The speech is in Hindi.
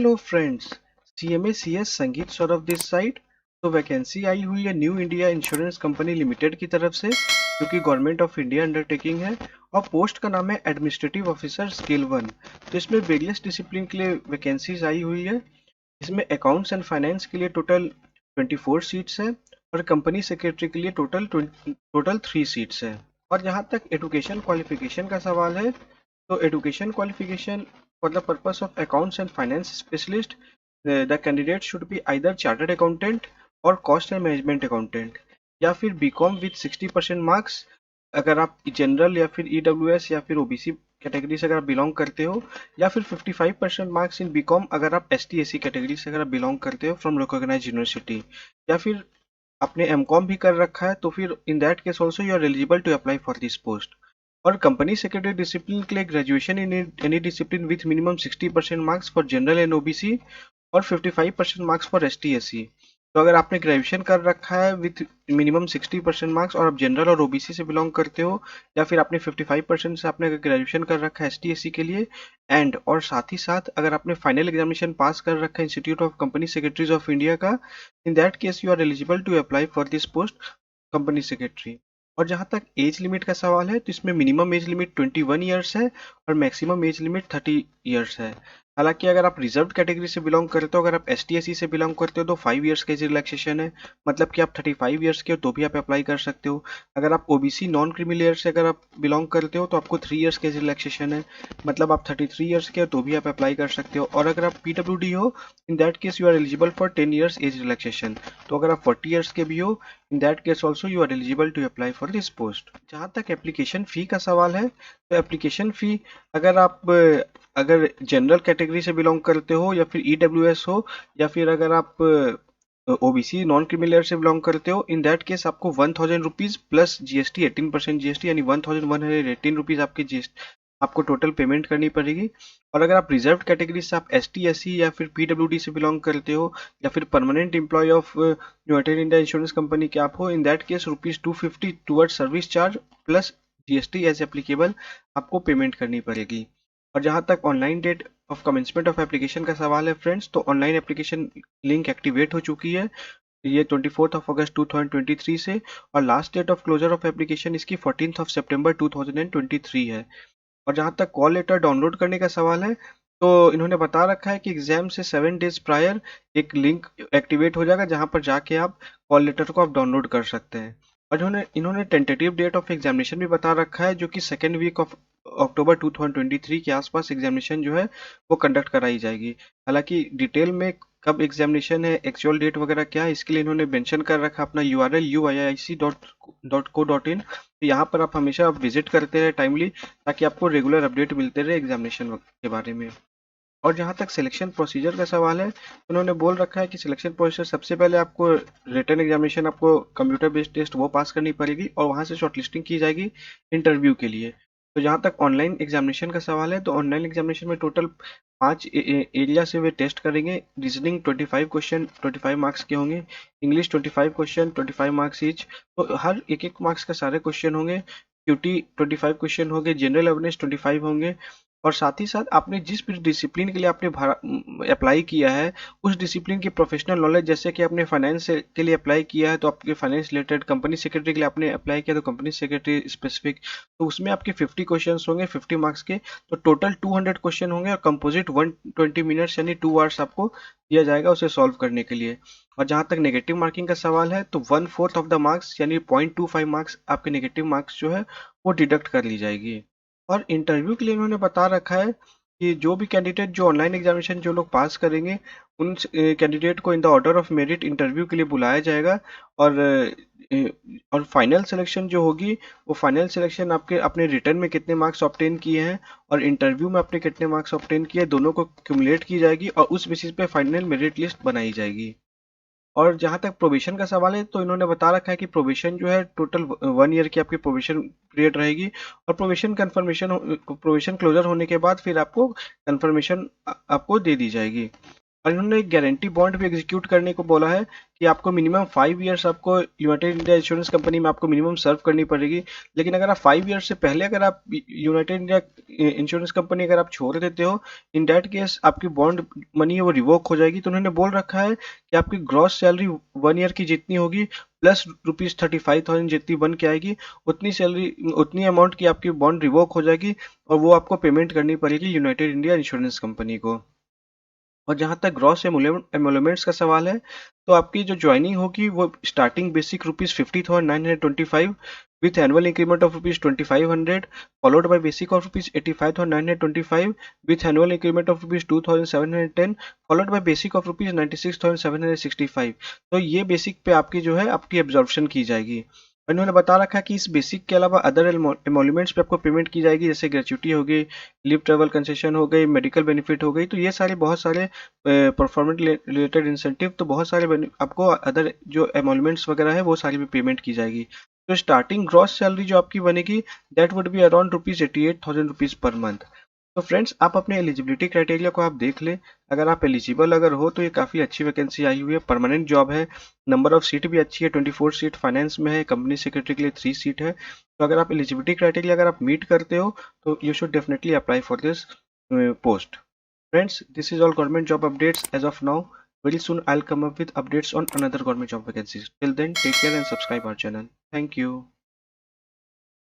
हेलो फ्रेंड्स, सीएमए सीएस संगीत सौरभ दिस साइड। तो वैकेंसी आई हुई है new India Insurance company limited की तरफ से, जो कि गवर्नमेंट ऑफ इंडिया अंडरटेकिंग है। और पोस्ट का नाम है एडमिनिस्ट्रेटिव ऑफिसर स्केल 1। तो इसमें वेरियस डिसिप्लिन के लिए वैकेंसीज आई हुई है। इसमें अकाउंट्स एंड फाइनेंस के लिए टोटल 24 सीट्स है, और कंपनी सेक्रेटरी के लिए टोटल 3 सीट्स है। और जहाँ तक एजुकेशन क्वालिफिकेशन का सवाल है, तो education qualification for the purpose of accounts and finance specialist, the candidate should be either chartered accountant or cost and management accountant, या फिर बीकॉम विद 60% मार्क्स अगर आप जनरल या फिर ईडब्ल्यूएस या फिर ओबीसी कैटेगरी से अगर आप बिलोंग करते हो, या फिर 55% मार्क्स इन बीकॉम अगर आप एसटी एससी कैटेगरी से अगर आप बिलोंग करते हो फ्रॉम रिकॉग्नाइज्ड यूनिवर्सिटी, या फिर आपने एमकॉम भी कर रखा है, तो फिर in that case also you are eligible to apply for this post. और कंपनी सेक्रेटरी डिसिप्लिन के लिए graduation in any discipline with minimum 60% marks for general and OBC और 55% मार्क्स फॉर एसटी एससी। तो अगर आपने ग्रेजुएशन कर रखा है विथ मिनिमम 60% मार्क्स और आप जनरल और ओबीसी से बिलोंग करते हो, या फिर आपने 55% से आपने ग्रेजुएशन कर रखा है एसटी एससी के लिए, एंड और साथ ही साथ अगर आपने फाइनल एग्जामिनेशन पास कर रखा है institute of company secretaries of India का, in that case you are eligible to apply for this post company secretary. और जहाँ तक एज लिमिट का सवाल है, तो इसमें मिनिमम एज लिमिट 21 ईयर्स है और मैक्सिमम एज लिमिट 30 ईयर्स है। हालांकि अगर आप रिजर्व कैटेगरी से बिलोंग करते हो, अगर आप एस टी एस सी से बिलोंग करते हो, तो 5 ईयर्स का एज रिलैक्सेशन है, मतलब कि आप 35 ईयर्स के हो तो भी आप अप्लाई कर सकते हो। अगर आप ओबीसी नॉन क्रिमी लेयर से अगर आप बिलोंग करते हो, तो आपको 3 ईयर्स का एज रिलैक्सेशन है, मतलब आप 33 ईयर्स के हो तो भी आप अप्लाई कर सकते हो। और अगर आप पीडब्ल्यूडी हो, in that case you are eligible for 10 years age relaxation. तो अगर आप 40 ईयर्स के भी हो, in that case also you are eligible to apply for this post। जहाँ तक एप्लीकेशन फ़ी का सवाल है, तो एप्लीकेशन फ़ी अगर आप अगर जनरल कैटेगरी से बिलोंग करते हो, या फिर ईडब्ल्यूएस हो, या फिर अगर आप ओबीसी नॉन क्रिमिनल से बिलोंग करते हो, इन दैट केस आपको 1000 रुपीज़ प्लस जीएसटी 18% जीएसटी यानी 1118 रुपीज़ आपके जीएसटी आपको टोटल पेमेंट करनी पड़ेगी। और अगर आप रिजर्व कैटेगरी से आप एस टी एस सी या फिर पीडब्ल्यूडी से बिलोंग करते हो, या फिर permanent employ of United India Insurance Company के आप हो, इन दैट केस ₹250 toward service charge plus GST as applicable आपको पेमेंट करनी पड़ेगी। और जहाँ तक online date of commencement of application का सवाल है फ्रेंड्स, तो ऑनलाइन एप्लीकेशन लिंक एक्टिवेट हो चुकी है ये 24 अगस्त 2023 से, और last date of closure of application इसकी 14 सितंबर 2023 है। और जहाँ तक कॉल लेटर डाउनलोड करने का सवाल है, तो इन्होंने बता रखा है कि एग्जाम से 7 डेज प्रायर एक लिंक एक्टिवेट हो जाएगा, जहाँ पर जाके आप कॉल लेटर को आप डाउनलोड कर सकते हैं। और इन्होंने इन्होंने टेंटेटिव डेट ऑफ एग्जामिनेशन भी बता रखा है, जो कि सेकेंड वीक ऑफ अक्टूबर 2023 के आसपास एग्जामिनेशन जो है वो कंडक्ट कराई जाएगी। हालांकि डिटेल में कब एग्जामिनेशन है, एक्चुअल डेट वगैरह क्या है, इसके लिए इन्होंने मेंशन कर रखा अपना URL uiic.co.in। तो यहाँ पर आप हमेशा विजिट करते रहे टाइमली, ताकि आपको रेगुलर अपडेट मिलते रहे एग्जामिनेशन के बारे में। और जहाँ तक सिलेक्शन प्रोसीजर का सवाल है, उन्होंने बोल रखा है कि सिलेक्शन प्रोसीजर सबसे पहले आपको रिटन एग्जामिनेशन, आपको कंप्यूटर बेस्ड टेस्ट वो पास करनी पड़ेगी, और वहाँ से शॉर्टलिस्टिंग की जाएगी इंटरव्यू के लिए। तो जहाँ तक ऑनलाइन एग्जामिनेशन का सवाल है, तो ऑनलाइन एग्जामिनेशन में टोटल 5 एरिया से वे टेस्ट करेंगे। रीजनिंग 25 क्वेश्चन 25 मार्क्स के होंगे, इंग्लिश 25 क्वेश्चन 25 मार्क्स ईच, तो हर एक मार्क्स का सारे क्वेश्चन होंगे। क्यूटी 25 क्वेश्चन होंगे, जनरल अवेयरनेस 25 होंगे, और साथ ही साथ आपने जिस भी डिसिप्लिन के लिए आपने अप्लाई किया है, उस डिसिप्लिन की प्रोफेशनल नॉलेज, जैसे कि आपने फाइनेंस के लिए अप्लाई किया है तो आपके फाइनेंस रिलेटेड, कंपनी सेक्रेटरी के लिए आपने अप्लाई किया तो कंपनी सेक्रेटरी स्पेसिफिक, तो उसमें आपके 50 क्वेश्चन होंगे 50 मार्क्स के। तो टोटल 200 क्वेश्चन होंगे, और कंपोजिट 120 मिनट्स यानी 2 आवर्स आपको दिया जाएगा उसे सॉल्व करने के लिए। और जहाँ तक नेगेटिव मार्किंग का सवाल है, तो 1/4 ऑफ द मार्क्स यानी 0.25 मार्क्स आपके नेगेटिव मार्क्स जो है वो डिडक्ट कर ली जाएगी। और इंटरव्यू के लिए उन्होंने बता रखा है कि जो भी कैंडिडेट जो ऑनलाइन एग्जामिनेशन जो लोग पास करेंगे, उन कैंडिडेट को in the order of merit interview के लिए बुलाया जाएगा। और और फाइनल सिलेक्शन जो होगी, वो फाइनल सिलेक्शन आपके अपने रिटर्न में कितने मार्क्स ऑब्टेन किए हैं और इंटरव्यू में आपने कितने मार्क्स ऑब्टेन किए, दोनों को क्यूमुलेट की जाएगी, और उस बेसिस पे फाइनल मेरिट लिस्ट बनाई जाएगी। और जहाँ तक प्रोबेशन का सवाल है, तो इन्होंने बता रखा है कि प्रोबेशन जो है टोटल 1 ईयर की आपकी प्रोबेशन पीरियड रहेगी, और प्रोबेशन क्लोजर होने के बाद फिर आपको कंफर्मेशन आपको दे दी जाएगी। और इन्होंने एक गारंटी बॉन्ड भी एग्जीक्यूट करने को बोला है कि आपको मिनिमम 5 ईयर्स आपको यूनाइटेड इंडिया इंश्योरेंस कंपनी में आपको मिनिमम सर्व करनी पड़ेगी। लेकिन अगर आप 5 ईयर्स से पहले अगर आप यूनाइटेड इंडिया इंश्योरेंस कंपनी अगर आप छोड़ देते हो, इन डैट केस आपकी बॉन्ड मनी है वो रिवोक हो जाएगी। तो उन्होंने बोल रखा है कि आपकी ग्रॉस सैलरी 1 ईयर की जितनी होगी प्लस ₹35,000 जितनी बन के आएगी, उतनी सैलरी उतनी अमाउंट की आपकी बॉन्ड रिवोक हो जाएगी और वो आपको पेमेंट करनी पड़ेगी यूनाइटेड इंडिया इंश्योरेंस कंपनी को। और जहाँ तक ग्रॉस एमोलमेंट्स का सवाल है, तो आपकी जो ज्वाइनिंग होगी वो starting basic ₹50,925 with annual increment of ₹2,500 followed by basic of ₹85,925 with annual increment of ₹2,710 followed by basic of ₹96,765। तो ये बेसिक पे आपकी जो है आपकी एब्जॉर्प्शन की जाएगी। और इन्होंने बता रखा है कि इस बेसिक के अलावा अदर एमोल्यूमेंट्स पे आपको पेमेंट की जाएगी, जैसे ग्रेच्युटी हो गई, लिव ट्रेवल कंसेशन हो गई, मेडिकल बेनिफिट हो गई। तो ये सारे बहुत सारे परफॉर्मेंस रिलेटेड इंसेंटिव, तो बहुत सारे आपको अदर जो एमोल्यूमेंट्स वगैरह है वो सारी भी पेमेंट की जाएगी। तो स्टार्टिंग ग्रॉस सैलरी जो आपकी बनेगी that would be around ₹88,000 per month. तो फ्रेंड्स, आप अपने एलिजिबिलिटी क्राइटेरिया को आप देख लें। अगर आप एलिजिबल अगर हो तो ये काफ़ी अच्छी वैकेंसी आई हुई है, परमानेंट जॉब है, नंबर ऑफ सीट भी अच्छी है, 24 सीट फाइनेंस में है, कंपनी सेक्रेटरी के लिए 3 सीट है। तो अगर आप एलिजिबिलिटी क्राइटेरिया अगर आप मीट करते हो तो you should definitely apply for this post. Friends, this is all government job updates as of now. Very soon I'll come up with updates on another government job vacancies. Till then, take care and subscribe our channel. Thank you.